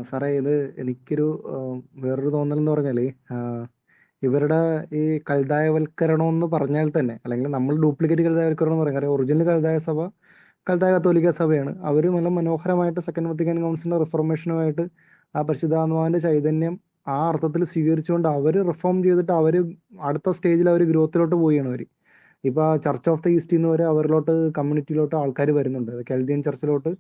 സാറേ ഇത് എനിക്കൊരു വേറൊരു തോന്നൽ എന്ന് പറഞ്ഞാല് ആ, ഇവരുടെ ഈ കൽതായവൽക്കരണം എന്ന് പറഞ്ഞാൽ തന്നെ, അല്ലെങ്കിൽ നമ്മൾ ഡ്യൂപ്ലിക്കേറ്റ് കൽതായവൽക്കരണം എന്ന് പറയാം. ഒറിജിനൽ കൽതായ സഭ കൽതായ കത്തോലിക്ക സഭയാണ്. അവർ നല്ല മനോഹരമായിട്ട് സെക്കൻഡ് വത്തിക്കാൻ കൗൺസിലിന്റെ റിഫോർമേഷനുമായിട്ട് ആ പരിശുദ്ധാത്മാവിന്റെ ചൈതന്യം ആ അർത്ഥത്തിൽ സ്വീകരിച്ചുകൊണ്ട് അവർ റിഫോം ചെയ്തിട്ട് അവർ അടുത്ത സ്റ്റേജിൽ അവർ ഗ്രോത്തിലോട്ട് പോവുകയാണ് അവർ. ഇപ്പൊ ചർച്ച് ഓഫ് ദ ഈസ്റ്റ് എന്ന് വരെ അവരിലോട്ട് കമ്മ്യൂണിറ്റിയിലോട്ട് ആൾക്കാർ വരുന്നുണ്ട്. കെൽദിയൻ ചർച്ചിലോട്ട്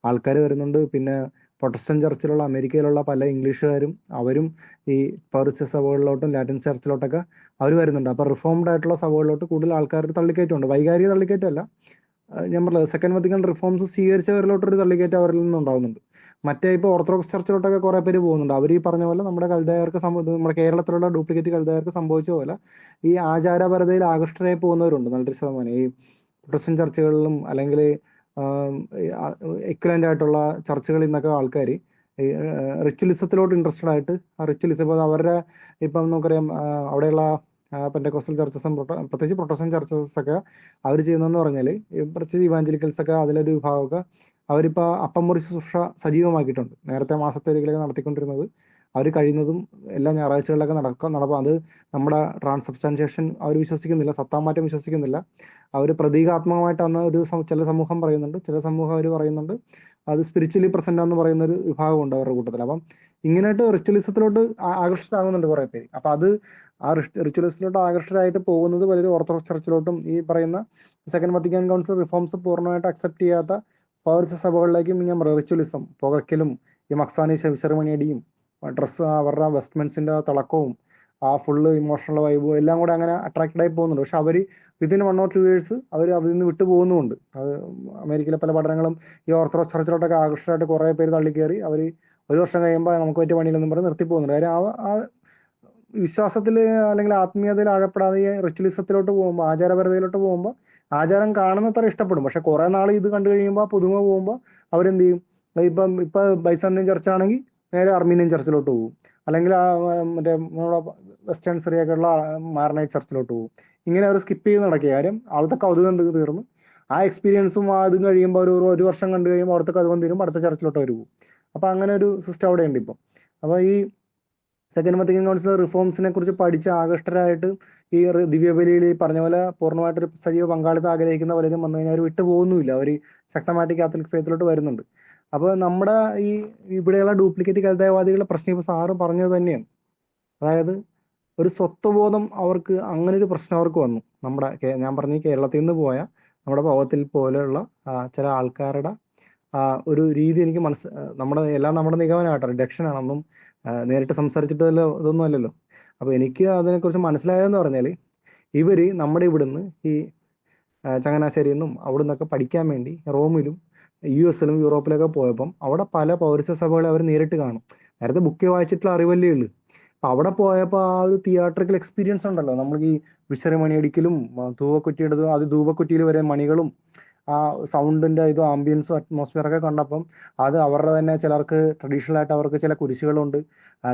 ആൾക്കാർ വരുന്നുണ്ട്. പിന്നെ പ്രൊട്ടസ്റ്റന്റ് ചർച്ചിലുള്ള അമേരിക്കയിലുള്ള പല ഇംഗ്ലീഷുകാരും അവരും ഈ പൗരസ്ത്യ സഭകളിലോട്ടും ലാറ്റിൻ ചർച്ചിലോട്ടൊക്കെ അവർ വരുന്നുണ്ട്. അപ്പൊ റിഫോംഡ് ആയിട്ടുള്ള സഭകളിലോട്ട് കൂടുതൽ ആൾക്കാർ തള്ളിക്കയറ്റമുണ്ട്. വൈകാരിക തള്ളിക്കയറ്റമല്ല, ഞാൻ പറഞ്ഞത് സെക്കൻഡ് വത്തിക്കൻ റിഫോംസ് സ്വീകരിച്ചവരിലോട്ടൊരു തള്ളിക്കയറ്റം അവരിൽ നിന്ന് ഉണ്ടാകുന്നുണ്ട്. മറ്റേ ഇപ്പൊ ഓർത്തഡോക്സ് ചർച്ചിലോട്ടൊക്കെ കുറെ പേര് പോകുന്നുണ്ട്. അവർ ഈ പറഞ്ഞ പോലെ നമ്മുടെ കൽദായർക്ക് നമ്മുടെ കേരളത്തിലുള്ള ഡ്യൂപ്ലിക്കേറ്റ് കൽദായർക്ക് സംഭവിച്ച പോലെ ഈ ആചാരപരതയിൽ ആകൃഷ്ടരായി പോകുന്നവരുണ്ട് നല്ലൊരു ശതമാനം. ഈ പ്രൊട്ടസ്റ്റന്റ് ചർച്ചുകളിലും അല്ലെങ്കിൽ എക്വലന്റ് ആയിട്ടുള്ള ചർച്ചുകളിൽ നിന്നൊക്കെ ആൾക്കാർ ഈ റിച്വലിസത്തിലോട്ട് ഇൻട്രസ്റ്റഡ് ആയിട്ട് ആ റിച്വലിസം ഇപ്പൊ അവരുടെ ഇപ്പം നമുക്കറിയാം അവിടെയുള്ള പെന്റക്കോസ്റ്റൽ ചർച്ചസും പ്രത്യേകിച്ച് പ്രൊട്ടസ്റ്റന്റ് ചർച്ചസ് ഒക്കെ അവർ ചെയ്യുന്നതെന്ന് പറഞ്ഞാൽ പ്രത്യേകിച്ച് ഇവാഞ്ചലിക്കൽസ് ഒക്കെ അതിലൊരു വിഭാഗമൊക്കെ അവരിപ്പോ അപ്പം മുറി ശുശ്രൂഷ സജീവമാക്കിയിട്ടുണ്ട്. നേരത്തെ മാസത്തേരികളൊക്കെ നടത്തിക്കൊണ്ടിരുന്നത് അവർ കഴിയുന്നതും എല്ലാ ഞായറാഴ്ചകളിലൊക്കെ നടക്കും. അത് നമ്മുടെ ട്രാൻസ്സബ്സ്റ്റാൻഷിയേഷൻ അവർ വിശ്വസിക്കുന്നില്ല, സത്താമാറ്റം വിശ്വസിക്കുന്നില്ല. അവർ പ്രതീകാത്മകമായിട്ടാണ് ചില സമൂഹം പറയുന്നുണ്ട്, ചില സമൂഹം അവർ പറയുന്നുണ്ട് അത് സ്പിരിച്വലി പ്രസന്റ് എന്ന് പറയുന്ന ഒരു വിഭാഗമുണ്ട് അവരുടെ കൂട്ടത്തിൽ. അപ്പം ഇങ്ങനെയായിട്ട് റിച്വലിസത്തിലോട്ട് ആകർഷിതരാകുന്നുണ്ട് കുറെ പേര്. അപ്പൊ അത് ആ റിച്വലിസത്തിലോട്ട് ആകർഷകരായിട്ട് പോകുന്നത് പലരും ഓർത്തഡോക്സ് ചർച്ചിലോട്ടും ഈ പറയുന്ന സെക്കൻഡ് വത്തിക്കാൻ കൗൺസിൽ റിഫോംസ് പൂർണ്ണമായിട്ട് അക്സെപ്റ്റ് ചെയ്യാത്ത പൗരസ്ത്യ സഭകളിലേക്കും ഞാൻ റിച്വലിസം പുകയ്ക്കലും ഈ മക്സാനി സെറമണിയടിയും ഡ്രസ്സ് അവരുടെ വെസ്റ്റ്മെന്റ്സിന്റെ തിളക്കവും ആ ഫുള്ള് ഇമോഷണൽ വൈബും എല്ലാം കൂടെ അങ്ങനെ അട്രാക്റ്റഡ് ആയി പോകുന്നുണ്ട്. പക്ഷെ അവർ വിതിൻ 1 or 2 years അവർ അതിൽ നിന്ന് വിട്ടു പോകുന്നുമുണ്ട്. അത് അമേരിക്കയിലെ പല പഠനങ്ങളും ഈ ഓർത്തഡോക്സ് ചർച്ചിലോട്ടൊക്കെ ആകർഷകരായിട്ട് കുറെ പേര് തള്ളിക്കയറി അവർ ഒരു വർഷം കഴിയുമ്പോൾ നമുക്ക് പറ്റിയ പണിയില്ലെന്നും പറഞ്ഞ് നിർത്തി പോകുന്നുണ്ട്. കാര്യം ആ വിശ്വാസത്തിൽ അല്ലെങ്കിൽ ആത്മീയതയിൽ ആഴപ്പെടാതെ ഈ റിച്വലിസത്തിലോട്ട് പോകുമ്പോൾ, ആചാരപരതയിലോട്ട് പോകുമ്പോൾ ആചാരം കാണുന്നത്ര ഇഷ്ടപ്പെടും. പക്ഷെ കുറെ നാൾ ഇത് കണ്ടു കഴിയുമ്പോൾ പുതുമ പോകുമ്പോൾ അവരെന്ത് ചെയ്യും? ഇപ്പൊ ബൈസന്റിയൻ ചർച്ചാണെങ്കിൽ നേരെ അർമീനിയൻ ചർച്ചിലോട്ട് പോകും, അല്ലെങ്കിൽ മറ്റേ നമ്മളെ വെസ്റ്റേൺ സിറിയൊക്കെയുള്ള മാരണൈറ്റ് ചർച്ചിലോട്ട് പോകും. ഇങ്ങനെ അവർ സ്കിപ്പ് ചെയ്ത് നടക്കുക. കാര്യം അവിടുത്തെ കൗതുകം തീർന്ന് ആ എക്സ്പീരിയൻസും അതും കഴിയുമ്പോൾ ഒരു വർഷം കണ്ടു കഴിയുമ്പോൾ അവിടുത്തെ കൗതുകം തീരുമ്പോൾ അടുത്ത ചർച്ചിലോട്ട് അവർ പോകും. അപ്പൊ അങ്ങനെ ഒരു സിസ്റ്റം അവിടെ ഉണ്ട് ഇപ്പം. അപ്പൊ ഈ സെക്കൻഡ് വത്തിക്കൻ കൗൺസിൽ റിഫോംസിനെ കുറിച്ച് പഠിച്ച് ആകൃഷ്ടരായിട്ട് ഈ ദിവ്യബലിയിൽ ഈ പറഞ്ഞ പോലെ പൂർണ്ണമായിട്ടൊരു സജീവ പങ്കാളിത്തം ആഗ്രഹിക്കുന്ന പലരും വന്നു കഴിഞ്ഞാൽ അവർ വിട്ടുപോകുന്നുമില്ല. അവർ ശക്തമായിട്ട് കാത്തലിക് ഫെയ്ത്തിലോട്ട് വരുന്നുണ്ട്. അപ്പൊ നമ്മുടെ ഈ ഇവിടെയുള്ള ഡ്യൂപ്ലിക്കേറ്റ് കൽതായവാദികളുടെ പ്രശ്നം ഇപ്പൊ സാറ് പറഞ്ഞത് തന്നെയാണ്. അതായത് ഒരു സ്വത്വബോധം അവർക്ക്, അങ്ങനെ ഒരു പ്രശ്നം അവർക്ക് വന്നു. നമ്മുടെ ഞാൻ പറഞ്ഞ കേരളത്തിൽ നിന്ന് പോയ നമ്മുടെ ഭവത്തിൽ പോലെയുള്ള ചില ആൾക്കാരുടെ ഒരു രീതി എനിക്ക് നമ്മുടെ നിഗമനമായിട്ട് റിഡക്ഷൻ ആണെന്നും നേരിട്ട് സംസാരിച്ചിട്ട് ഇതൊന്നും അല്ലല്ലോ. അപ്പൊ എനിക്ക് അതിനെക്കുറിച്ച് മനസ്സിലായതെന്ന് പറഞ്ഞാല് ഇവര് നമ്മുടെ ഇവിടുന്ന് ഈ ചങ്ങനാശ്ശേരിയിൽ നിന്നും അവിടെ നിന്നൊക്കെ പഠിക്കാൻ വേണ്ടി റോമിലും US-ലും യൂറോപ്പിലൊക്കെ പോയപ്പം അവിടെ പല പൗരസ്ത്യ സഭകളെ അവർ നേരിട്ട് കാണും. നേരത്തെ ബുക്ക് വായിച്ചിട്ടുള്ള അറിവല്ലേ ഉള്ളു. അപ്പൊ അവിടെ പോയപ്പോ ആ ഒരു തിയേറ്ററിക്കൽ എക്സ്പീരിയൻസ് ഉണ്ടല്ലോ, നമ്മൾ ഈ വിശറി മണിയടിക്കലും ധൂവക്കുറ്റിയുടെ അത് ധൂവക്കുറ്റിയിൽ വരെ മണികളും ആ സൗണ്ടിന്റെ ഇതും ആംബിയൻസും അറ്റ്മോസ്ഫിയർ ഒക്കെ കണ്ടപ്പം അത് അവരുടെ തന്നെ ചിലർക്ക് ട്രഡീഷണൽ ആയിട്ട് അവർക്ക് ചില കുരിശുകളുണ്ട്,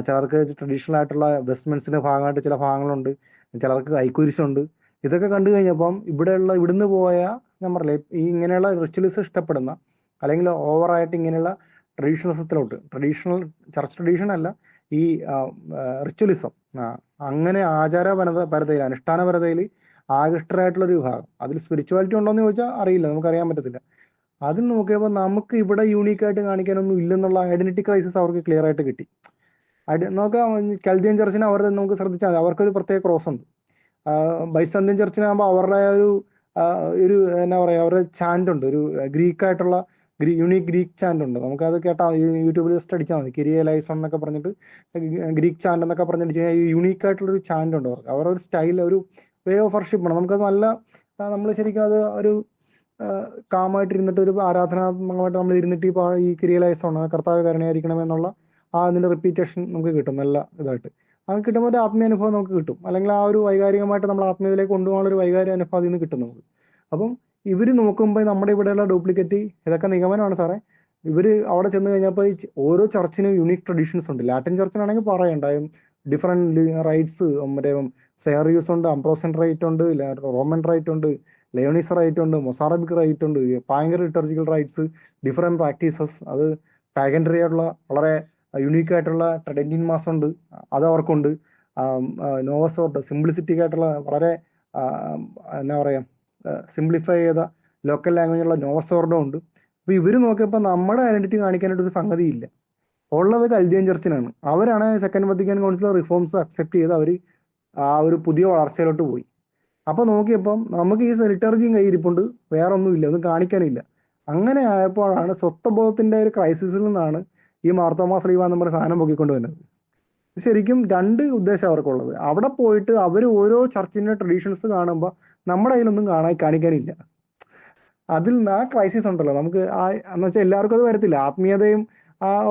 ചിലർക്ക് ട്രഡീഷണൽ ആയിട്ടുള്ള വെസ്റ്റ്മെന്റ്സിന്റെ ഭാഗമായിട്ട് ചില ഭാഗങ്ങളുണ്ട്, ചിലർക്ക് കൈക്കുരിശുണ്ട്. ഇതൊക്കെ കണ്ടു കഴിഞ്ഞപ്പം ഇവിടുന്ന് പോയ ഞാൻ പറഞ്ഞില്ലേ ഈ ഇങ്ങനെയുള്ള റിച്വലിസം ഇഷ്ടപ്പെടുന്ന അല്ലെങ്കിൽ ഓവറായിട്ട് ഇങ്ങനെയുള്ള ട്രഡീഷണൽ ചർച്ച് ട്രഡീഷൻ അല്ല, ഈ റിച്വലിസം അങ്ങനെ പരതയിൽ അനുഷ്ഠാനപരതയിൽ ആകൃഷ്ടരായിട്ടുള്ള ഒരു വിഭാഗം. അതിൽ സ്പിരിച്വാലിറ്റി ഉണ്ടോന്ന് ചോദിച്ചാൽ അറിയില്ല, നമുക്കറിയാൻ പറ്റത്തില്ല. അതിൽ നോക്കിയപ്പോൾ നമുക്ക് ഇവിടെ യൂണീക്കായിട്ട് കാണിക്കാനൊന്നും ഇല്ലെന്നുള്ള ഐഡന്റിറ്റി ക്രൈസിസ് അവർക്ക് ക്ലിയർ ആയിട്ട് കിട്ടി. നോക്കാം, കൽദിയൻ ചർച്ചിനെ അവരുടെ നമുക്ക് ശ്രദ്ധിച്ചാൽ മതി, അവർക്കൊരു പ്രത്യേക ക്രോസ് ഉണ്ട്. ബൈസന്തിയൻ ചർച്ചിനാകുമ്പോൾ അവരുടെ ഒരു എന്നാ പറയാ അവരുടെ ചാൻഡ് ഉണ്ട്, ഒരു ഗ്രീക്ക് ആയിട്ടുള്ള യുണീക് ഗ്രീക്ക് ചാൻഡ് ഉണ്ട്. നമുക്കത് കേട്ടാൽ യൂട്യൂബിൽ ജസ്റ്റ് അടിച്ചാൽ മതി, കിരിയ ലൈസൺ എന്നൊക്കെ പറഞ്ഞിട്ട് ഗ്രീക്ക് ചാൻഡ് എന്നൊക്കെ പറഞ്ഞിട്ട് യുണീക്ക് ആയിട്ടുള്ള ഒരു ചാൻഡ് ഉണ്ട് അവർക്ക്. അവരുടെ ഒരു സ്റ്റൈൽ, ഒരു വേ ഓഫ് വർഷിപ്പ് ആണ്. നമുക്കത് നല്ല നമ്മൾ ശരിക്കും അത് ഒരു കാമായിട്ട് ഇരുന്നിട്ട് ഒരു ആരാധനാത്മകമായിട്ട് നമ്മൾ ഇരുന്നിട്ട് ഈ കിരിയ ലൈസൺ കർത്താവ് കരുണയായിരിക്കണം എന്നുള്ള അതിന്റെ റിപ്പീറ്റേഷൻ നമുക്ക് കിട്ടും നല്ല ഇതായിട്ട്. അത് കിട്ടുമ്പോൾ ഒരു ആത്മീയ അനുഭവം നമുക്ക് കിട്ടും, അല്ലെങ്കിൽ ആ ഒരു വൈകാരികമായിട്ട് നമ്മൾ ആത്മീയതയിലേക്ക് കൊണ്ടുപോകാനുള്ള ഒരു വൈകാരിക അനുഭവം അതിൽ നിന്ന് കിട്ടും നമുക്ക്. അപ്പം ഇവര് നോക്കുമ്പോൾ നമ്മുടെ ഇവിടെയുള്ള ഡ്യൂപ്ലിക്കേറ്റ് ഇതൊക്കെ നിഗമനമാണ് സാറേ. ഇവര് അവിടെ ചെന്ന് കഴിഞ്ഞപ്പോൾ ഓരോ ചർച്ചിനും യുണീക് ട്രഡീഷൻസ് ഉണ്ട്. ലാറ്റിൻ ചർച്ചിനാണെങ്കിൽ പറയണ്ടായും ഡിഫറെന്റ് റൈറ്റ്സ്, മറ്റേ സെയറിയൂസ് ഉണ്ട്, അംബ്രോസൻ റൈറ്റ് ഉണ്ട്, റോമൻ റൈറ്റ് ഉണ്ട്, ലയോണിസ് റൈറ്റ് ഉണ്ട്, മൊസാറബിക് റൈറ്റ് ഉണ്ട്, ഭയങ്കര ലിറ്റർജിക്കൽ റൈറ്റ്സ്, ഡിഫറെന്റ് പ്രാക്ടീസസ്. അത് പാഗൻട്രി ആയിട്ടുള്ള വളരെ യുണീക്ക് ആയിട്ടുള്ള ട്രെഡന്റിൻ മാസ് ഉണ്ട്, അത് അവർക്കുണ്ട്. നോവസോർട്ട് സിംപ്ലിസിറ്റിക് ആയിട്ടുള്ള വളരെ എന്നാ പറയാ സിംപ്ലിഫൈ ചെയ്ത ലോക്കൽ ലാംഗ്വേജുള്ള നോവസോർഡോ ഉണ്ട്. അപ്പൊ ഇവര് നോക്കിയപ്പോൾ നമ്മുടെ ഐഡന്റിറ്റി കാണിക്കാനായിട്ട് ഒരു സംഗതി ഇല്ല. ഉള്ളത് കൽദിയൻ ചർച്ചിനാണ്. അവരാണ് second Vatican council reforms accept ചെയ്ത് അവർ ആ ഒരു പുതിയ വളർച്ചയിലോട്ട് പോയി. അപ്പൊ നോക്കിയപ്പം നമുക്ക് ഈ ലിറ്റർജിയും കയ്യിരിപ്പുണ്ട്, വേറെ ഒന്നുമില്ല, ഒന്നും കാണിക്കാനില്ല. അങ്ങനെ ആയപ്പോഴാണ് സ്വത്വബോധത്തിന്റെ ഒരു ക്രൈസിസിൽ നിന്നാണ് ഈ മാർത്തോമാ സ്ലീവ എന്ന് പറഞ്ഞ സാധനം പൊക്കിക്കൊണ്ട് വരുന്നത്. ശരിക്കും രണ്ട് ഉദ്ദേശം അവർക്കുള്ളത്. അവിടെ പോയിട്ട് അവർ ഓരോ ചർച്ചിന്റെ ട്രഡീഷൻസ് കാണുമ്പോൾ നമ്മുടെ കയ്യിലൊന്നും കാണിക്കാനില്ല. അതിൽ നിന്ന് ആ ക്രൈസിസ് ഉണ്ടല്ലോ നമുക്ക്, എന്ന് വെച്ചാൽ എല്ലാവർക്കും അത് വരത്തില്ല. ആത്മീയതയും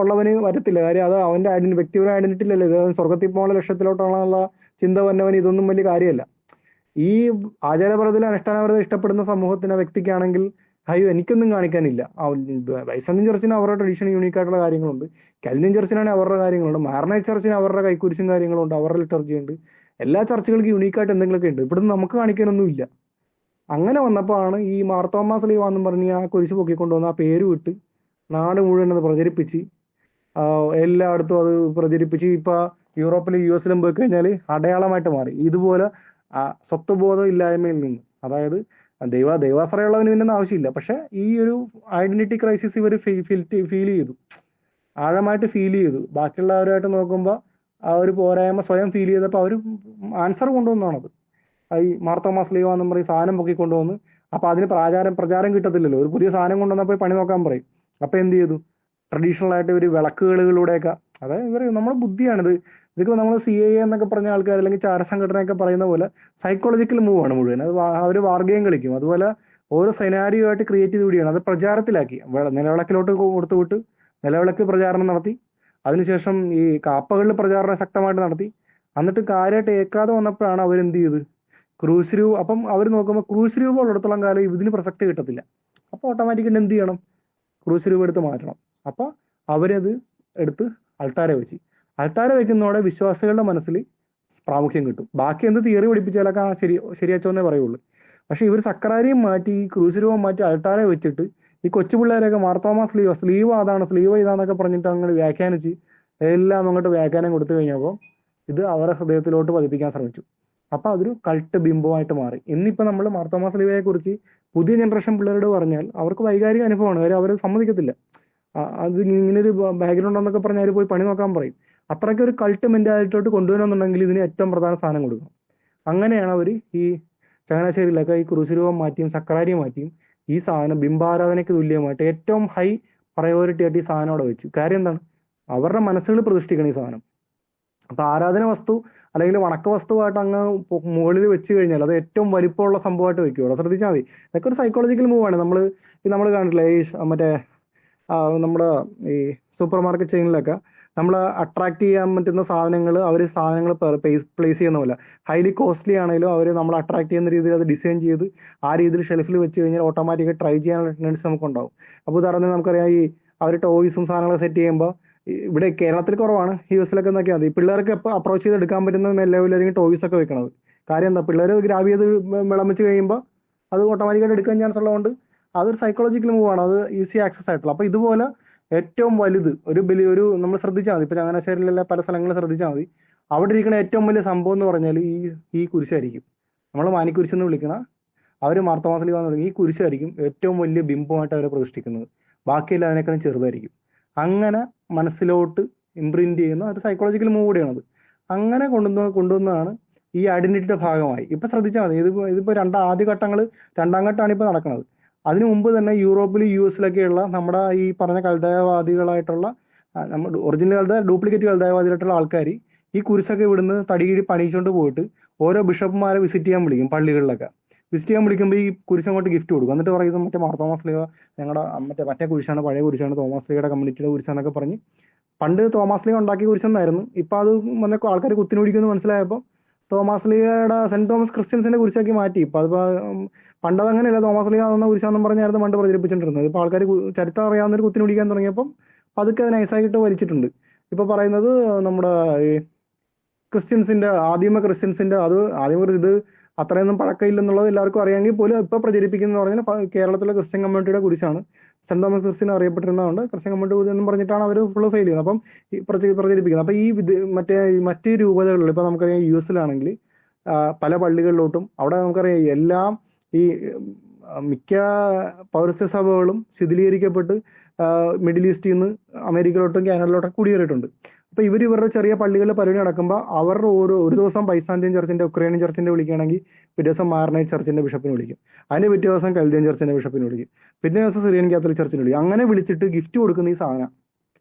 ഉള്ളവന് വരത്തില്ല. കാര്യം അത് അവന്റെ വ്യക്തിപരമായ ഐഡന്റിറ്റിയിലല്ലേ. ഇത് സ്വർഗത്തിൽ പോകാനുള്ള ലക്ഷ്യത്തിലോട്ടുള്ള ചിന്ത വന്നവന് ഇതൊന്നും വലിയ കാര്യമല്ല. ഈ ആചാരപരതയിലും അനുഷ്ഠാനപരത ഇഷ്ടപ്പെടുന്ന സമൂഹത്തിന് വ്യക്തിക്കാണെങ്കിൽ അയ്യോ എനിക്കൊന്നും കാണിക്കാനില്ല. വൈസന്യൻ ചർച്ചിന് അവരുടെ ട്രഡീഷൻ യൂണീക്ക് ആയിട്ടുള്ള കാര്യങ്ങളുണ്ട്, കൽവിൻ ചർച്ചിനാണെങ്കിൽ അവരുടെ കാര്യങ്ങളുണ്ട്, മാർണൈറ്റ് ചർച്ചിന് അവരുടെ കൈക്കുരിശും കാര്യങ്ങളുണ്ട്, അവരുടെ ലിറ്റർജി ഉണ്ട്. എല്ലാ ചർച്ചുകൾക്കും യൂണീക്കായിട്ട് എന്തെങ്കിലുമൊക്കെ ഉണ്ട്, ഇവിടുന്ന് നമുക്ക് കാണിക്കാനൊന്നും ഇല്ല. അങ്ങനെ വന്നപ്പോഴാണ് ഈ മാർത്തോമാ സ്ലീവ എന്നും പറഞ്ഞ് ആ കുരിശ് പൊക്കിക്കൊണ്ടുവന്ന് ആ പേര് വിട്ട് നാട് മുഴുവൻ അത് പ്രചരിപ്പിച്ച് എല്ലായിടത്തും അത് പ്രചരിപ്പിച്ച് ഇപ്പൊ യൂറോപ്പിലും യു എസിലും പോയി കഴിഞ്ഞാൽ അടയാളമായിട്ട് മാറി. ഇതുപോലെ സ്വത്വബോധം ഇല്ലായ്മയിൽ നിന്ന്, അതായത് ദൈവാശ്രയമുള്ളവന് ഇതിനൊന്നും ആവശ്യമില്ല, പക്ഷെ ഈ ഒരു ഐഡന്റിറ്റി ക്രൈസിസ് ഇവർ ഫീൽ ചെയ്തു, ആഴമായിട്ട് ഫീൽ ചെയ്തു. ബാക്കിയുള്ളവരുമായിട്ട് നോക്കുമ്പോൾ ആ ഒരു പോരായ്മ സ്വയം ഫീൽ ചെയ്തപ്പോൾ അവർ ആൻസർ കൊണ്ടുവന്നാണത്. ഈ മാർത്തോമാ സ്ലീവ എന്നും പറയും സാധനം പൊക്കി കൊണ്ടുവന്ന്. അപ്പൊ അതിന് പ്രചാരം കിട്ടത്തില്ലല്ലോ. ഒരു പുതിയ സാധനം കൊണ്ടുവന്നപ്പോൾ പണി നോക്കാൻ പറയും. അപ്പൊ എന്ത് ചെയ്തു? ട്രഡീഷണൽ ആയിട്ട് ഒരു വിളക്കുകളിലൂടെയൊക്കെ, അതായത് ഇവർ നമ്മുടെ ബുദ്ധിയാണിത്. ഇതൊക്കെ നമ്മൾ CIA എന്നൊക്കെ പറഞ്ഞ ആൾക്കാർ അല്ലെങ്കിൽ ചാരസംഘടനയൊക്കെ പറയുന്ന പോലെ സൈക്കോളജിക്കൽ മൂവ് ആണ് മുഴുവൻ. അത് അവർ വാർഗേയം കളിക്കും. അതുപോലെ ഓരോ സെനാരിയോ ആയിട്ട് ക്രിയേറ്റ് ചെയ്ത് വിടുകയാണ്. അത് പ്രചാരത്തിലാക്കി നിലവിളക്കിലോട്ട് കൊടുത്തുവിട്ട് നിലവിളക്ക് പ്രചാരണം നടത്തി. അതിനുശേഷം ഈ കാപ്പകളിൽ പ്രചാരണം ശക്തമായിട്ട് നടത്തി. എന്നിട്ട് കാര്യമായിട്ട് ഏക്കാതെ വന്നപ്പോഴാണ് അവരെന്ത് ചെയ്ത് ക്രൂസ് രൂപ. അപ്പം അവർ നോക്കുമ്പോൾ ക്രൂസ് രൂപ ഉള്ളിടത്തോളം കാലം ഇതിന് പ്രസക്തി കിട്ടത്തില്ല. അപ്പൊ ഓട്ടോമാറ്റിക്കായിട്ട് എന്ത് ചെയ്യണം? ക്രൂസ് രൂപ എടുത്ത് മാറ്റണം. അപ്പൊ അവരത് എടുത്ത് അൾത്താര വെച്ച്. അൾത്താര വെക്കുന്നതോടെ വിശ്വാസികളുടെ മനസ്സിൽ പ്രാമുഖ്യം കിട്ടും. ബാക്കി എന്ത് തിയറി പഠിപ്പിച്ചാലൊക്കെ ശരിയാച്ചോന്നേ പറയുള്ളൂ. പക്ഷെ ഇവർ സക്രാരിയും മാറ്റി ഈ ക്രൂസ് രൂപം മാറ്റി അൾത്താര വെച്ചിട്ട് ഈ കൊച്ചു പിള്ളേരെയൊക്കെ മാർത്തോമാ സ്ലീവ് അതാണ്, സ്ലീവ് ഇതാന്നൊക്കെ പറഞ്ഞിട്ട് അങ്ങോട്ട് വ്യാഖ്യാനിച്ച് എല്ലാം അങ്ങോട്ട് വ്യാഖ്യാനം കൊടുത്തു കഴിഞ്ഞപ്പോൾ ഇത് അവരുടെ ഹൃദയത്തിലോട്ട് പതിപ്പിക്കാൻ ശ്രമിച്ചു. അപ്പൊ അതൊരു കൾട്ട് ബിംബമായിട്ട് മാറി. ഇന്നിപ്പോ നമ്മൾ മാർത്തോമാ സ്ലീവയെ കുറിച്ച് പുതിയ ജനറേഷൻ പിള്ളേരോട് പറഞ്ഞാൽ അവർക്ക് വൈകാരിക അനുഭവമാണ്. കാര്യം അവർ സമ്മതിക്കത്തില്ല. അത് ഇങ്ങനെ ഒരു ബാക്ക്ഗ്രൗണ്ട് എന്നൊക്കെ പറഞ്ഞാൽ അവർ പോയി പണി നോക്കാൻ പറയും. അത്രയ്ക്ക് ഒരു കൾട്ട് മെന്റാലിറ്റിയോട്ട് കൊണ്ടുവരണമെന്നുണ്ടെങ്കിൽ ഇതിന് ഏറ്റവും പ്രധാന സ്ഥാനം കൊടുക്കണം. അങ്ങനെയാണ് അവർ ഈ ചങ്ങനാശ്ശേരിയിലൊക്കെ ഈ ക്രൂശുരൂപം മാറ്റിയും സക്രാരിയും മാറ്റിയും ഈ സാധനം ബിംബാരാധനയ്ക്ക് തുല്യമായിട്ട് ഏറ്റവും ഹൈ പ്രയോറിറ്റി ആയിട്ട് ഈ സാധനം അവിടെ വെച്ചു. കാര്യം എന്താണ്? അവരുടെ മനസ്സുകൾ പ്രതിഷ്ഠിക്കണം ഈ സാധനം. അപ്പൊ ആരാധന വസ്തു അല്ലെങ്കിൽ വണക്ക വസ്തുവായിട്ട് അങ്ങ് മുകളിൽ വെച്ച് കഴിഞ്ഞാൽ അത് ഏറ്റവും വലിപ്പമുള്ള സംഭവമായിട്ട് വെക്കും. അവിടെ ശ്രദ്ധിച്ചാൽ മതി. ഇതൊക്കെ ഒരു സൈക്കോളജിക്കൽ മൂവാണ്. നമ്മൾ കണ്ടിട്ടില്ലേ ഈ മറ്റേ നമ്മുടെ ഈ സൂപ്പർ മാർക്കറ്റ് ചെയിനിലൊക്കെ നമ്മൾ അട്രാക്ട് ചെയ്യാൻ പറ്റുന്ന സാധനങ്ങൾ സാധനങ്ങൾ പ്ലേസ് ചെയ്യുന്ന പോലെ ഹൈലി കോസ്റ്റ്ലി ആണെങ്കിലും അവർ നമ്മൾ അട്രാക്ട് ചെയ്യുന്ന രീതിയിൽ അത് ഡിസൈൻ ചെയ്ത് ആ രീതിയിൽ ഷെൽഫിൽ വെച്ച് കഴിഞ്ഞാൽ ഓട്ടോമാറ്റിക്കായി ട്രൈ ചെയ്യാനുള്ള ടെൻഡൻസി നമുക്ക് ഉണ്ടാവും. അപ്പോൾ ഉദാഹരണത്തിന് നമുക്കറിയാം ഈ അവർ ടോയ്സും സാധനങ്ങളൊക്കെ സെറ്റ് ചെയ്യുമ്പോൾ ഇവിടെ കേരളത്തിൽ കുറവാണ്, US നോക്കിയാൽ മതി. പിള്ളേർക്ക് എപ്പോൾ അപ്രോച്ച് ചെയ്ത് എടുക്കാൻ പറ്റുന്ന ലെവലിലായിരിക്കും ടോയ്സ് ഒക്കെ വെക്കണത്. കാര്യം എന്താ? പിള്ളേർ ഗ്രാബ് ചെയ്ത് വിളമ്പിച്ച് കഴിയുമ്പോൾ അത് ഓട്ടോമാറ്റിക്കായിട്ട് എടുക്കാൻ ചാൻസ് ഉള്ളതുകൊണ്ട് അതൊരു സൈക്കോളജിക്കൽ മൂവാണ്. അത് ഈസി ആക്സസ് ആയിട്ടുള്ള. അപ്പൊ ഇതുപോലെ ഏറ്റവും വലുത് ഒരു നമ്മൾ ശ്രദ്ധിച്ചാൽ മതി. ഇപ്പൊ ചങ്ങനാശ്ശേരിയിലെ പല സ്ഥലങ്ങളിൽ ശ്രദ്ധിച്ചാൽ മതി. അവിടെ ഇരിക്കുന്ന ഏറ്റവും വലിയ സംഭവം എന്ന് പറഞ്ഞാൽ ഈ കുരിശായിരിക്കും. നമ്മൾ മാനിക്കുരിശെന്ന് വിളിക്കണ അവർ മാർത്തോമാ സ്ലീവ എന്ന് വിളിക്കുന്ന ഈ കുരിശായിരിക്കും ഏറ്റവും വലിയ ബിംബമായിട്ട് അവരെ പ്രതിഷ്ഠിക്കുന്നത്. ബാക്കിയെല്ലാം അതിനേക്കാളും ചെറുതായിരിക്കും. അങ്ങനെ മനസ്സിലോട്ട് ഇംപ്രിന്റ് ചെയ്യുന്ന ഒരു സൈക്കോളജിക്കൽ മൂവ് കൂടിയാണത്. അങ്ങനെ കൊണ്ടുവന്നതാണ് ഈ ഐഡന്റിറ്റിയുടെ ഭാഗമായി. ഇപ്പൊ ശ്രദ്ധിച്ചാൽ മതി. ഇതിപ്പോ രണ്ടാം ഘട്ടമാണ് ഇപ്പൊ നടക്കുന്നത്. അതിനു മുമ്പ് തന്നെ യൂറോപ്പിലും US നമ്മുടെ ഈ പറഞ്ഞ കൽദായവാദികളായിട്ടുള്ള നമ്മുടെ ഒറിജിനൽ ഡ്യൂപ്ലിക്കേറ്റ് കൽദായവാദികളായിട്ടുള്ള ആൾക്കാർ ഈ കുരിശൊക്കെ ഇവിടുന്ന് തടികിടി പണിയിച്ചുകൊണ്ട് പോയിട്ട് ഓരോ ബിഷപ്പുമാരെ വിസിറ്റ് ചെയ്യാൻ വിളിക്കും. പള്ളികളിലൊക്കെ വിസിറ്റ് ചെയ്യാൻ വിളിക്കുമ്പോൾ ഈ കുരിശ് അങ്ങോട്ട് ഗിഫ്റ്റ് കൊടുക്കും. എന്നിട്ട് പറയുന്നത് മറ്റേ മാർത്തോമാ സ്ലീവ ഞങ്ങളുടെ മറ്റേ കുരിശാണ്, പഴയ കുരിശാണ്, തോമസ് ലീഗയുടെ കമ്മ്യൂണിറ്റിയുടെ കുരിശാന്നൊക്കെ പറഞ്ഞ്. പണ്ട് തോമസ് ലീഗ ഉണ്ടാക്കിയ കുരിശെന്നായിരുന്നു. ഇപ്പൊ അത് വന്ന ആൾക്കാർ കുത്തിനോടിക്കുമെന്ന് മനസ്സിലായപ്പോൾ തോമസ് ലീഗയുടെ സെന്റ് തോമസ് ക്രിസ്ത്യൻസിന്റെ കുരിശാക്കി മാറ്റി. ഇപ്പൊ അതിപ്പോ പണ്ടതങ്ങനെയല്ല, തോമസ് ലീഗ എന്ന കുരിശാന്നും പറഞ്ഞായിരുന്നു പണ്ട് പ്രചരിപ്പിച്ചിട്ടിരുന്നത്. ഇപ്പൊ ആൾക്കാർ ചരിത്രം അറിയാവുന്നവർ കുത്തിനോടിക്കാൻ തുടങ്ങിയപ്പം പതുക്കെ അത് നൈസായിട്ട് വലിച്ചിട്ടുണ്ട്. ഇപ്പൊ പറയുന്നത് നമ്മുടെ ഈ ക്രിസ്ത്യൻസിന്റെ ആദിമ ക്രിസ്ത്യൻസിന്റെ ഇത് അത്രയൊന്നും പഴക്കമില്ലെന്നുള്ളത് എല്ലാവർക്കും അറിയാമെങ്കിൽ പോലും ഇപ്പൊ പ്രചരിപ്പിക്കുന്ന പറഞ്ഞാൽ കേരളത്തിലെ ക്രിസ്ത്യൻ കമ്മ്യൂണിറ്റിയുടെ കുരിശാണ്. സെന്റ് തോമസ് ക്രിസ്ത്യൻ അറിയപ്പെട്ടിരുന്നതുകൊണ്ട് ക്രിസ്ത്യൻ കമ്മ്യൂണിറ്റി എന്നും പറഞ്ഞിട്ടാണ് അവർ ഫുള്ള് ഫെയിൽ ചെയ്യുന്നത്. അപ്പം ഈ പ്രചരിപ്പിക്കുന്നത്. അപ്പൊ ഈ മറ്റ് രൂപതകളിൽ ഇപ്പൊ നമുക്കറിയാം യു എസിലാണെങ്കിൽ പല പള്ളികളിലോട്ടും അവിടെ നമുക്കറിയാം എല്ലാം ഈ മിക്ക പൗരസ്ത്യ സഭകളും ശിഥിലീകരിക്കപ്പെട്ട് മിഡിൽ ഈസ്റ്റിൽ നിന്ന് അമേരിക്കയിലോട്ടും കാനഡയിലോട്ടും കുടിയേറിയിട്ടുണ്ട്. അപ്പൊ ഇവരുടെ ചെറിയ പള്ളികളിൽ പരിപാടി നടക്കുമ്പോൾ അവരുടെ ഒരു ദിവസം ബൈസാന്തിയൻ ചർച്ചിന്റെ ഉക്രൈനിയൻ ചർച്ചിന്റെ വിളിക്കുകയാണെങ്കിൽ പിറ്റേ ദിവസം മാർനൈറ്റ് ചർച്ചിന്റെ ബിഷപ്പിനെ വിളിക്കും. അതിന് പിറ്റേ ദിവസം കൽദിയൻ ചർച്ചിന്റെ ബിഷപ്പിനെ വിളിക്കും. പിറ്റേ ദിവസം സിറിയൻ കാത്തലിക് ചർച്ചിനെ വിളിക്കും. അങ്ങനെ വിളിച്ചിട്ട് ഗിഫ്റ്റ് കൊടുക്കുന്ന ഈ സാധനം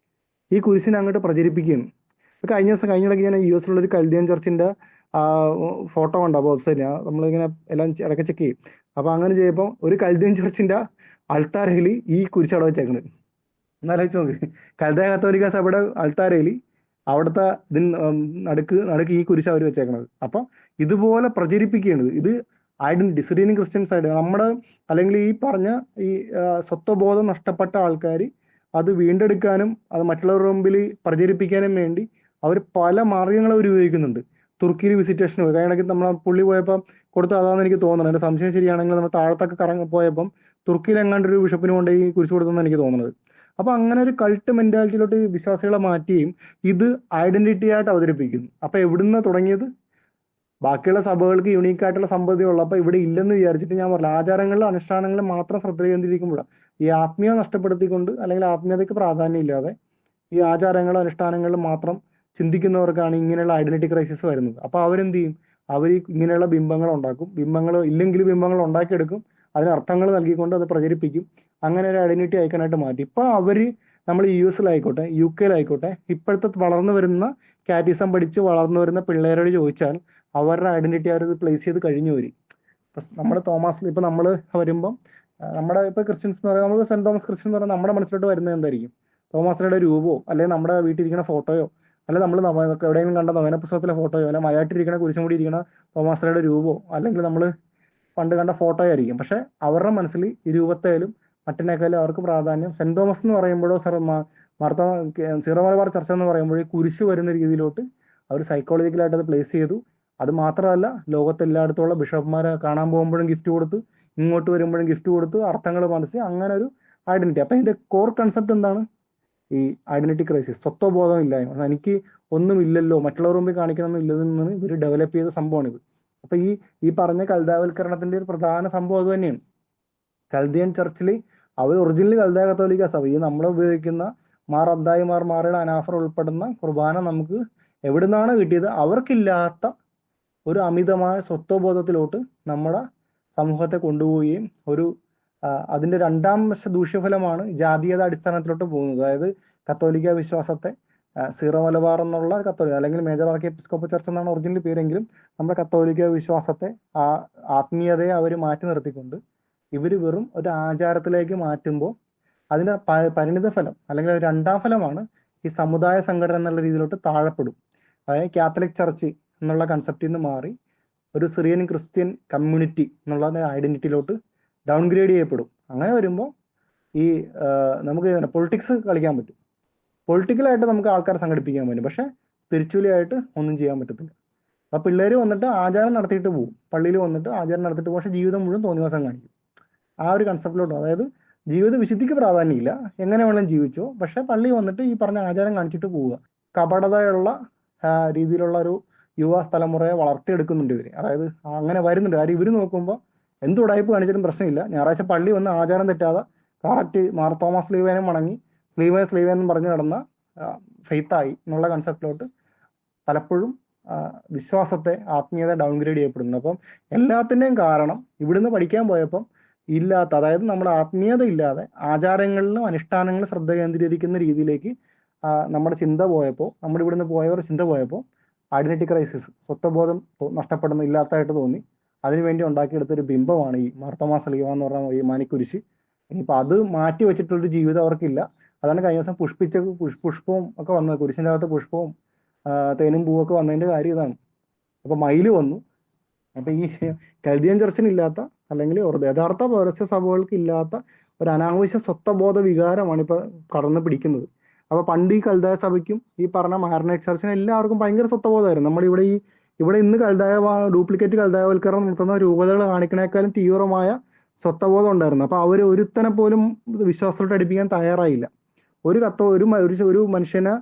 ഈ കുരിശിനെ അങ്ങോട്ട് പ്രചരിപ്പിക്കുകയാണ്. കഴിഞ്ഞിടയ്ക്ക് ഞാൻ യു എസിലുള്ള ഒരു കൽദിയൻ ചർച്ചിന്റെ ഫോട്ടോ ഉണ്ടാവും വെബ്സൈറ്റ്. നമ്മളിങ്ങനെ എല്ലാം ഇടയ്ക്ക് ചെക്ക് ചെയ്യും. അപ്പൊ അങ്ങനെ ചെയ്യുമ്പോൾ ഒരു കൽദിയൻ ചർച്ചിന്റെ അൾത്താരയിൽ ഈ കുരിശ് അവിടെ വെച്ചേക്കണത്. എന്നാലോചിച്ച് നോക്ക്, കൽദയ കത്തോലിക്ക സഭയുടെ അൾത്താരയിൽ അവിടുത്തെ നടുക്ക് ഈ കുരിശ് അവർ വെച്ചേക്കണത്. അപ്പൊ ഇതുപോലെ പ്രചരിപ്പിക്കുകയാണ്. ഇത് ഐഡന്റിറ്റി സിറിയൻ ക്രിസ്ത്യൻസ് ആയിട്ട് നമ്മുടെ അല്ലെങ്കിൽ ഈ പറഞ്ഞ ഈ സ്വത്വബോധം നഷ്ടപ്പെട്ട ആൾക്കാർ അത് വീണ്ടെടുക്കാനും അത് മറ്റുള്ളവരുടെ മുമ്പിൽ പ്രചരിപ്പിക്കാനും വേണ്ടി അവർ പല മാർഗങ്ങൾ അവർ ഉപയോഗിക്കുന്നുണ്ട്. തുർക്കിയിൽ വിസിറ്റേഷൻ പോയി കഴിഞ്ഞിടയ്ക്ക് നമ്മൾ പുള്ളി പോയപ്പോൾ കൊടുത്ത അതാണെന്ന് എനിക്ക് തോന്നുന്നത്. എന്റെ സംശയം ശരിയാണെങ്കിൽ നമ്മൾ താഴത്തൊക്കെ പോയപ്പം തുർക്കിയിൽ എങ്ങാണ്ട് ഒരു ബിഷപ്പിന് കൊണ്ട് ഈ കുരിശ് കൊടുത്തെന്ന് എനിക്ക് തോന്നുന്നത്. അപ്പൊ അങ്ങനെ ഒരു കൾട്ട് മെന്റാലിറ്റിയിലോട്ട് വിശ്വാസികളെ മാറ്റുകയും ഇത് ഐഡന്റിറ്റി ആയിട്ട് അവതരിപ്പിക്കുന്നു. അപ്പൊ എവിടുന്ന് തുടങ്ങിയത്? ബാക്കിയുള്ള സഭകൾക്ക് യുണീക്ക് ആയിട്ടുള്ള സമ്പത്തി ഉള്ളപ്പോൾ ഇവിടെ ഇല്ലെന്ന് വിചാരിച്ചിട്ട് ഞാൻ പറഞ്ഞു ആചാരങ്ങളിലും അനുഷ്ഠാനങ്ങളിലും മാത്രം ശ്രദ്ധ കേന്ദ്രീകരിക്കുമ്പോഴാണ് ഈ ആത്മീയത നഷ്ടപ്പെടുത്തിക്കൊണ്ട് അല്ലെങ്കിൽ ആത്മീയതയ്ക്ക് പ്രാധാന്യം ഇല്ലാതെ ഈ ആചാരങ്ങളും അനുഷ്ഠാനങ്ങളിലും മാത്രം ചിന്തിക്കുന്നവർക്കാണ് ഇങ്ങനെയുള്ള ഐഡന്റിറ്റി ക്രൈസിസ് വരുന്നത്. അപ്പൊ അവരെന്ത് ചെയ്യും? അവർ ഇങ്ങനെയുള്ള ബിംബങ്ങൾ ഉണ്ടാക്കും. ബിംബങ്ങൾ ഇല്ലെങ്കിൽ ബിംബങ്ങൾ ഉണ്ടാക്കിയെടുക്കും. അതിന് അർത്ഥങ്ങൾ നൽകിക്കൊണ്ട് അത് പ്രചരിപ്പിക്കും. അങ്ങനെ ഒരു ഐഡന്റിറ്റി ഐക്കണായിട്ട് മാറ്റി. ഇപ്പൊ അവര് നമ്മൾ യു എസിലായിക്കോട്ടെ യു കെയിലായിക്കോട്ടെ ഇപ്പോഴത്തെ വളർന്നു വരുന്ന കാറ്റിസം പഠിച്ച് വളർന്നു വരുന്ന പിള്ളേരോട് ചോദിച്ചാൽ അവരുടെ ഐഡന്റിറ്റി അവർ പ്ലേസ് ചെയ്ത് കഴിഞ്ഞു വരും. ഇപ്പൊ നമ്മുടെ തോമസ് ഇപ്പൊ നമ്മൾ വരുമ്പം നമ്മുടെ ഇപ്പൊ ക്രിസ്ത്യൻസ് എന്ന് പറയുന്നത് നമ്മൾ സെന്റ് തോമസ് ക്രിസ്ത്യൻ എന്ന് പറഞ്ഞാൽ നമ്മുടെ മനസ്സിലോട്ട് വരുന്നത് എന്തായിരിക്കും? തോമസിന്റെ രൂപമോ അല്ലെങ്കിൽ നമ്മുടെ വീട്ടിലിരിക്കുന്ന ഫോട്ടോയോ അല്ലെ നമ്മൾ എവിടെയെങ്കിലും കണ്ട നവന പുസ്തകത്തിലെ ഫോട്ടോയോ അല്ലെ മലയാട്ടിരിക്കുന്ന കുരിശും കൂടി ഇരിക്കുന്ന തോമസിന്റെ രൂപമോ അല്ലെങ്കിൽ നമ്മൾ പണ്ട് കണ്ട ഫോട്ടോ ആയിരിക്കും. പക്ഷെ അവരുടെ മനസ്സിൽ ഈ രൂപത്തേലും മറ്റിനേക്കാളും അവർക്ക് പ്രാധാന്യം സെന്റ് തോമസ് എന്ന് പറയുമ്പോഴോ സീറോ മലബാർ ചർച്ച എന്ന് പറയുമ്പോഴേ കുരിശ് വരുന്ന രീതിയിലോട്ട് അവർ സൈക്കോളജിക്കലായിട്ട് അത് പ്ലേസ് ചെയ്തു. അത് മാത്രമല്ല ലോകത്തെല്ലായിടത്തുള്ള ബിഷപ്പ്മാരെ കാണാൻ പോകുമ്പോഴും ഗിഫ്റ്റ് കൊടുത്തു, ഇങ്ങോട്ട് വരുമ്പോഴും ഗിഫ്റ്റ് കൊടുത്തു, അർത്ഥങ്ങൾ മനസ്സിൽ അങ്ങനെ ഒരു ഐഡന്റിറ്റി. അപ്പൊ ഇതിന്റെ കോർ കൺസെപ്റ്റ് എന്താണ്? ഈ ഐഡന്റിറ്റി ക്രൈസിസ്, സ്വത്വബോധം ഇല്ലായ്മ. എനിക്ക് ഒന്നും ഇല്ലല്ലോ, മറ്റുള്ളവർ മുമ്പിൽ കാണിക്കണമെന്നും ഇല്ലെന്ന് ഇവർ ഡെവലപ്പ് ചെയ്ത സംഭവമാണിത്. അപ്പൊ ഈ പറഞ്ഞ കൽദാവൽക്കരണത്തിന്റെ ഒരു പ്രധാന സംഭവം അത് തന്നെയാണ്. കൽദിയൻ ചർച്ചിൽ അവർ ഒറിജിനലി കൽദയ കത്തോലിക്ക സഭ ഈ നമ്മൾ ഉപയോഗിക്കുന്ന മാറിയുടെ അനാഫർ ഉൾപ്പെടുന്ന കുർബാന നമുക്ക് എവിടുന്നാണ് കിട്ടിയത്? അവർക്കില്ലാത്ത ഒരു അമിതമായ സ്വത്വബോധത്തിലോട്ട് നമ്മുടെ സമൂഹത്തെ കൊണ്ടുപോവുകയും അതിന്റെ രണ്ടാം ദൂഷ്യഫലമാണ് ജാതീയത അടിസ്ഥാനത്തിലോട്ട് പോകുന്നത്. അതായത് കത്തോലിക്ക വിശ്വാസത്തെ സീറോ മലബാർ എന്നുള്ള കത്തോലിക്ക അല്ലെങ്കിൽ മേജർ ആർക്കി എപ്പിസ്കോപ്പൽ ചർച്ച് എന്നാണ് ഒറിജിനൽ പേരെങ്കിലും നമ്മുടെ കത്തോലിക്ക വിശ്വാസത്തെ ആത്മീയതയെ അവർ മാറ്റി നിർത്തിക്കൊണ്ട് ഇവർ വെറും ഒരു ആചാരത്തിലേക്ക് മാറ്റുമ്പോൾ അതിന്റെ പരിണിത ഫലം അല്ലെങ്കിൽ രണ്ടാം ഫലമാണ് ഈ സമുദായ സംഘടന എന്നുള്ള രീതിയിലോട്ട് താഴെപ്പെടും. അതായത് കാത്തലിക് ചർച്ച് എന്നുള്ള കൺസെപ്റ്റിൽ നിന്ന് മാറി ഒരു സിറിയൻ ക്രിസ്ത്യൻ കമ്മ്യൂണിറ്റി എന്നുള്ള ഐഡന്റിറ്റിയിലോട്ട് ഡൗൺഗ്രേഡ് ചെയ്യപ്പെടും. അങ്ങനെ വരുമ്പോൾ ഈ നമുക്ക് പൊളിറ്റിക്സ് കളിക്കാൻ പറ്റും, പൊളിറ്റിക്കലായിട്ട് നമുക്ക് ആൾക്കാരെ സംഘടിപ്പിക്കാൻ പറ്റും, പക്ഷെ സ്പിരിച്വലി ആയിട്ട് ഒന്നും ചെയ്യാൻ പറ്റത്തില്ല. അപ്പൊ പിള്ളേര് വന്നിട്ട് ആചാരം നടത്തിയിട്ട് പോകും, പള്ളിയിൽ വന്നിട്ട് ആചാരം നടത്തിയിട്ട് പോകും, പക്ഷെ ജീവിതം മുഴുവൻ തോന്നിവാസം കാണിക്കും. ആ ഒരു കൺസെപ്റ്റിലോട്ട്, അതായത് ജീവിത വിശുദ്ധിക്ക് പ്രാധാന്യമില്ല, എങ്ങനെ വേണം ജീവിച്ചോ, പക്ഷെ പള്ളി വന്നിട്ട് ഈ പറഞ്ഞ ആചാരം കാണിച്ചിട്ട് പോവുക. കപടതയുള്ള രീതിയിലുള്ള ഒരു യുവ തലമുറയെ വളർത്തിയെടുക്കുന്നുണ്ട് ഇവര്. അതായത് അങ്ങനെ വരുന്നുണ്ട്. കാര്യം ഇവര് നോക്കുമ്പോൾ എന്ത് ഉടായ്പ കാണിച്ചിട്ടും പ്രശ്നമില്ല, ഞായറാഴ്ച പള്ളി വന്ന് ആചാരം തെറ്റാതെ കറക്റ്റ് മാർ തോമസ് സ്ലീവേനെ മടങ്ങി സ്ലീവേന്നും പറഞ്ഞ് നടന്ന ഫെയ്ത്തായി എന്നുള്ള കൺസെപ്റ്റിലോട്ട് പലപ്പോഴും വിശ്വാസത്തെ, ആത്മീയത ഡൗൺഗ്രേഡ് ചെയ്യപ്പെടുന്നു. അപ്പം എല്ലാത്തിൻ്റെയും കാരണം ഇവിടുന്ന് പഠിക്കാൻ പോയപ്പം ഇല്ലാത്ത, അതായത് നമ്മുടെ ആത്മീയത ഇല്ലാതെ ആചാരങ്ങളിലും അനുഷ്ഠാനങ്ങളിലും ശ്രദ്ധ കേന്ദ്രീകരിക്കുന്ന രീതിയിലേക്ക് നമ്മുടെ ചിന്ത പോയപ്പോൾ, നമ്മുടെ ഇവിടുന്ന് പോയവർ ചിന്ത പോയപ്പോൾ ഐഡന്റിറ്റി ക്രൈസിസ്, സ്വത്വബോധം നഷ്ടപ്പെടുന്ന ഇല്ലാത്തതായിട്ട് തോന്നി. അതിനുവേണ്ടി ഉണ്ടാക്കിയെടുത്തൊരു ബിംബമാണ് ഈ മാർത്തോമാ സ്ലീവ എന്ന് പറഞ്ഞ ഈ മാനിക്കുരിശ്. ഇനിയിപ്പോൾ അത് മാറ്റി വെച്ചിട്ടുള്ളൊരു ജീവിതം അവർക്കില്ല. അതാണ് കഴിഞ്ഞ ദിവസം പുഷ്പവും ഒക്കെ വന്നത്, കുരിശിൻ്റെ അകത്ത് പുഷ്പവും തേനും പൂവൊക്കെ വന്നതിന്റെ കാര്യം ഇതാണ്. അപ്പൊ മയില് വന്നു. അപ്പൊ ഈ കൽദിയൻ ചർച്ചിനില്ലാത്ത അല്ലെങ്കിൽ യഥാർത്ഥ പൗരസ്ത്യ സഭകൾക്ക് ഇല്ലാത്ത ഒരു അനാവശ്യ സ്വത്വബോധ വികാരമാണ് ഇപ്പൊ കടന്നു പിടിക്കുന്നത്. അപ്പൊ പണ്ട് ഈ കൽദയ സഭയ്ക്കും ഈ പറഞ്ഞ മാർനൈറ്റ് ചർച്ചിനും എല്ലാവർക്കും ഭയങ്കര സ്വത്വബോധമായിരുന്നു. നമ്മളിവിടെ ഇവിടെ ഇന്ന് ഡ്യൂപ്ലിക്കേറ്റ് കൽതായവൽക്കരണം നടത്തുന്ന രൂപതകൾ കാണിക്കണേക്കാളും തീവ്രമായ സ്വത്വബോധം ഉണ്ടായിരുന്നു. അപ്പൊ അവർ ഒരുത്തനെ പോലും വിശ്വാസത്തോട്ട് അടുപ്പിക്കാൻ തയ്യാറായില്ല. ഒരു മനുഷ്യനെ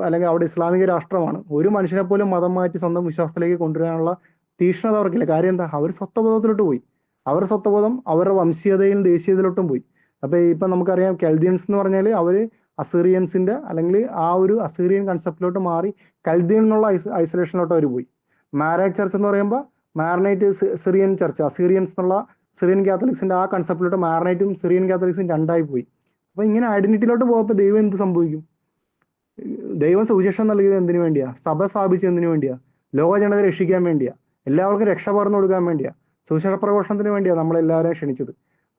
അല്ലെങ്കിൽ അവിടെ ഇസ്ലാമിക രാഷ്ട്രമാണ്, ഒരു മനുഷ്യനെ പോലും മതം മാറ്റി സ്വന്തം വിശ്വാസത്തിലേക്ക് കൊണ്ടുവരാനുള്ള തീക്ഷ്ണത അവർക്കില്ല. കാര്യം എന്താ? അവർ സ്വത്വബോധത്തിലോട്ട് പോയി. അവരുടെ സ്വത്വബോധം അവരുടെ വംശീയതയിലും ദേശീയതയിലോട്ടും പോയി. അപ്പൊ ഇപ്പൊ നമുക്കറിയാം കൽദിയൻസ് എന്ന് പറഞ്ഞാൽ അവര് അസീറിയൻസിന്റെ അല്ലെങ്കിൽ ആ ഒരു അസീറിയൻ കൺസെപ്റ്റിലോട്ട് മാറി കൽദിയൻ എന്നുള്ള ഐസൊലേഷനിലോട്ട് അവർ പോയി. മാരൈറ്റ് ചർച്ച് എന്ന് പറയുമ്പോൾ മാരനൈറ്റ് സിറിയൻ ചർച്ച്, അസീറിയൻസ് എന്നുള്ള സിറിയൻ കാത്തലിക്സിന്റെ ആ കൺസെപ്റ്റിലോട്ട് മാരനൈറ്റും സിറിയൻ കാത്തലിക്സും രണ്ടായി പോയി. അപ്പൊ ഇങ്ങനെ ഐഡന്റിറ്റിയിലോട്ട് പോയപ്പോ ദൈവം എന്ത് സംഭവിക്കും? ദൈവം സുവിശേഷം നൽകിയത് എന്തിനു വേണ്ടിയാ? സഭ സ്ഥാപിച്ചത് എന്തിനു വേണ്ടിയാ? ലോക ജനത രക്ഷിക്കാൻ വേണ്ടിയാ, എല്ലാവർക്കും രക്ഷ പകർന്നു കൊടുക്കാൻ വേണ്ടിയാ, സുവിശേഷ പ്രഘോഷണത്തിന് വേണ്ടിയാ നമ്മളെല്ലാവരെയും ക്ഷണിച്ചത്.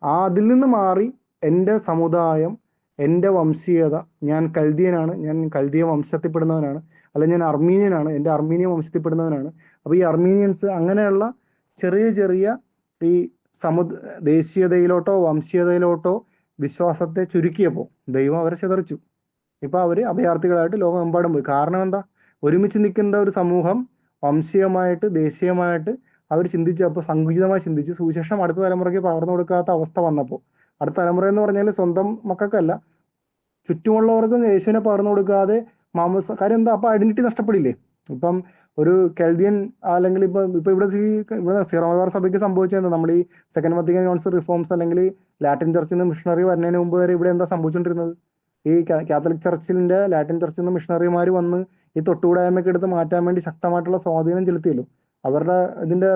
അതിൽ നിന്ന് മാറി എൻ്റെ സമുദായം, എൻ്റെ വംശീയത, ഞാൻ കൽദിയനാണ്, ഞാൻ കൽദിയ വംശത്തിൽപ്പെടുന്നവനാണ്, അല്ല ഞാൻ അർമീനിയനാണ്, എൻ്റെ അർമീനിയൻ വംശത്തിൽപ്പെടുന്നവനാണ്. അപ്പൊ ഈ അർമീനിയൻസ് അങ്ങനെയുള്ള ചെറിയ ചെറിയ ഈ ദേശീയതയിലോട്ടോ വംശീയതയിലോട്ടോ വിശ്വാസത്തെ ചുരുക്കിയപ്പോൾ ദൈവം അവരെ ചിതറിച്ചു. ഇപ്പൊ അവര് അഭയാർത്ഥികളായിട്ട് ലോകമെമ്പാടും പോയി. കാരണം എന്താ? ഒരുമിച്ച് നിൽക്കേണ്ട ഒരു സമൂഹം വംശീയമായിട്ട് ദേശീയമായിട്ട് അവർ ചിന്തിച്ചപ്പോൾ സങ്കുചിതമായി ചിന്തിച്ച് സുവിശേഷം അടുത്ത തലമുറയ്ക്ക് പകർന്നു കൊടുക്കാത്ത അവസ്ഥ വന്നപ്പോൾ, അടുത്ത തലമുറ എന്ന് പറഞ്ഞാൽ സ്വന്തം മക്കൾക്കല്ല, ചുറ്റുമുള്ളവർക്കും യേശുവിനെ പകർന്നു കൊടുക്കാതെ കാര്യം എന്താ? അപ്പൊ ഐഡന്റിറ്റി നഷ്ടപ്പെടില്ലേ? ഇപ്പം ഒരു കെൽദിയൻ അല്ലെങ്കിൽ ഇപ്പൊ ഇവിടെ സീറോ മലബാർ സഭയ്ക്ക് സംഭവിച്ചത് നമ്മൾ ഈ സെക്കൻഡ് വത്തിക്കാൻ കൗൺസിൽ റിഫോംസ് അല്ലെങ്കിൽ ലാറ്റിൻ ചർച്ചിൽ നിന്ന് മിഷണറി വരുന്നതിന് മുമ്പ് വരെ ഇവിടെ എന്താ സംഭവിച്ചുകൊണ്ടിരുന്നത്? ഈ കാത്തലിക് ചർച്ചിന്റെ ലാറ്റിൻ ചർച്ചിൽ നിന്ന് മിഷണറിമാർ വന്ന് ഈ തൊട്ടുകൂടായ്മയൊക്കെ എടുത്ത് മാറ്റാൻ വേണ്ടി ശക്തമായിട്ടുള്ള സ്വാധീനം ചെലുത്തിയല്ലോ. അവരുടെ ഇതിന്റെ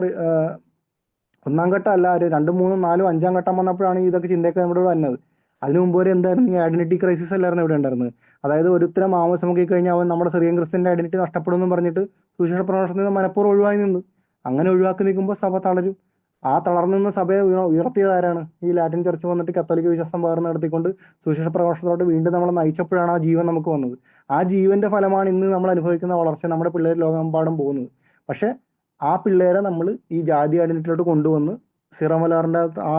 ഒന്നാം ഘട്ടം അല്ല, 2, 3, 4, 5 ഘട്ടം വന്നപ്പോഴാണ് ഇതൊക്കെ ചിന്തയൊക്കെ നമ്മുടെ ഇവിടെ വന്നത്. അതിനു മുമ്പ് വരെ എന്തായിരുന്നു? ഈ ഐഡന്റിറ്റി ക്രൈസിസ് അല്ലായിരുന്നു ഇവിടെ ഉണ്ടായിരുന്നത്. അതായത് ഒരുത്തരം മാമസമൊക്കെ കഴിഞ്ഞാൽ അവൻ നമ്മുടെ സിറിയൻ ക്രിസ്ത്യന്റെ ഐഡന്റിറ്റി നഷ്ടപ്പെടും എന്ന് പറഞ്ഞിട്ട് സുവിശേഷ പ്രഘോഷണത്തിൽ നിന്ന് മനഃപൂർവ്വം ഒഴിവായി നിന്ന്. അങ്ങനെ ഒഴിവാക്കി നിൽക്കുമ്പോൾ സഭ തളരും. ആ തളർന്നു നിന്ന സഭയെ ഉയർത്തിയത് ആരാണ്? ഈ ലാറ്റിൻ ചർച്ച് വന്നിട്ട് കത്തോലിക്ക വിശ്വാസം പകർന്ന് നടത്തിക്കൊണ്ട് സുവിശേഷ പ്രഘോഷണത്തോട്ട് വീണ്ടും നമ്മളെ നയിച്ചപ്പോഴാണ് ആ ജീവൻ നമുക്ക് വന്നത്. ആ ജീവന്റെ ഫലമാണ് ഇന്ന് നമ്മൾ അനുഭവിക്കുന്ന വളർച്ച, നമ്മുടെ പിള്ളേർ ലോകമെമ്പാടും പോകുന്നത്. പക്ഷെ ആ പിള്ളേരെ നമ്മൾ ഈ ജാതി ഐഡന്റിറ്റിയിലോട്ട് കൊണ്ടുവന്ന് സീറോ മലബാറിന്റെ ആ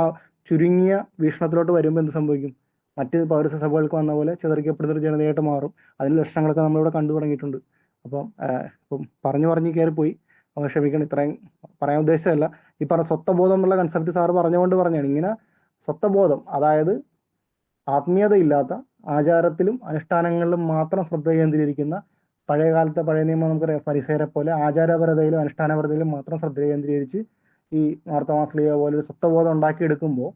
ചുരുങ്ങിയ വീക്ഷണത്തിലോട്ട് വരുമ്പോൾ എന്ത് സംഭവിക്കും? മറ്റ് പൗരസ്ത്യ സഭകൾക്ക് വന്ന പോലെ ചിതറിക്കപ്പെടുന്ന ഒരു ജനതയായിട്ട് മാറും. അതിന്റെ ലക്ഷണങ്ങളൊക്കെ നമ്മളിവിടെ കണ്ടു തുടങ്ങിയിട്ടുണ്ട്. ഇപ്പം പറഞ്ഞു കയറിപ്പോയി, ക്ഷമിക്കണം. ഇത്രയും പറയാൻ ഉദ്ദേശിച്ചതല്ല. ഈ പറഞ്ഞ സ്വത്വബോധം എന്നുള്ള കൺസെപ്റ്റ് സാറ് പറഞ്ഞാണ്. ഇങ്ങനെ സ്വത്വബോധം, അതായത് ആത്മീയതയില്ലാത്ത ആചാരത്തിലും അനുഷ്ഠാനങ്ങളിലും മാത്രം ശ്രദ്ധ കേന്ദ്രീകരിക്കുന്ന, പഴയ നിയമം നമുക്കറിയാം, ഫരിസേരെ പോലെ ആചാരപരതയിലും അനുഷ്ഠാനപരതയിലും മാത്രം ശ്രദ്ധ കേന്ദ്രീകരിച്ച് ഈ മാർത്തോമാസ്ലീഹ പോലെ ഒരു സ്വത്വബോധം ഉണ്ടാക്കിയെടുക്കുമ്പോൾ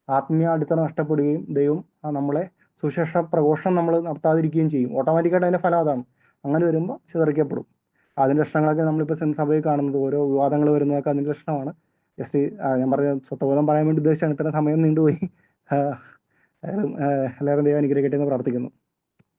ആത്മീയ അടിത്തറ നഷ്ടപ്പെടുകയും ദൈവം നമ്മളെ സുശേഷ പ്രഘോഷണം നമ്മൾ നടത്താതിരിക്കുകയും ചെയ്യും. ഓട്ടോമാറ്റിക്കായിട്ട് അതിന്റെ ഫലം അതാണ്. അങ്ങനെ വരുമ്പോൾ ചിതറിക്കപ്പെടും. അതിന്റെ ലക്ഷണങ്ങളൊക്കെ നമ്മളിപ്പോൾ സഭയിൽ കാണുന്നത്, ഓരോ വിവാദങ്ങൾ വരുന്നതൊക്കെ അതിന്റെ ലക്ഷണമാണ്. ജസ്റ്റ് ഞാൻ പറഞ്ഞ സ്വത്വബോധം പറയാൻ വേണ്ടി ഉദ്ദേശിച്ചാണ്. ഇത്ര സമയം നീണ്ടുപോയി. എല്ലാവരും ദൈവം അനുഗ്രഹിക്കട്ടെ എന്ന് പ്രാർത്ഥിക്കുന്നു.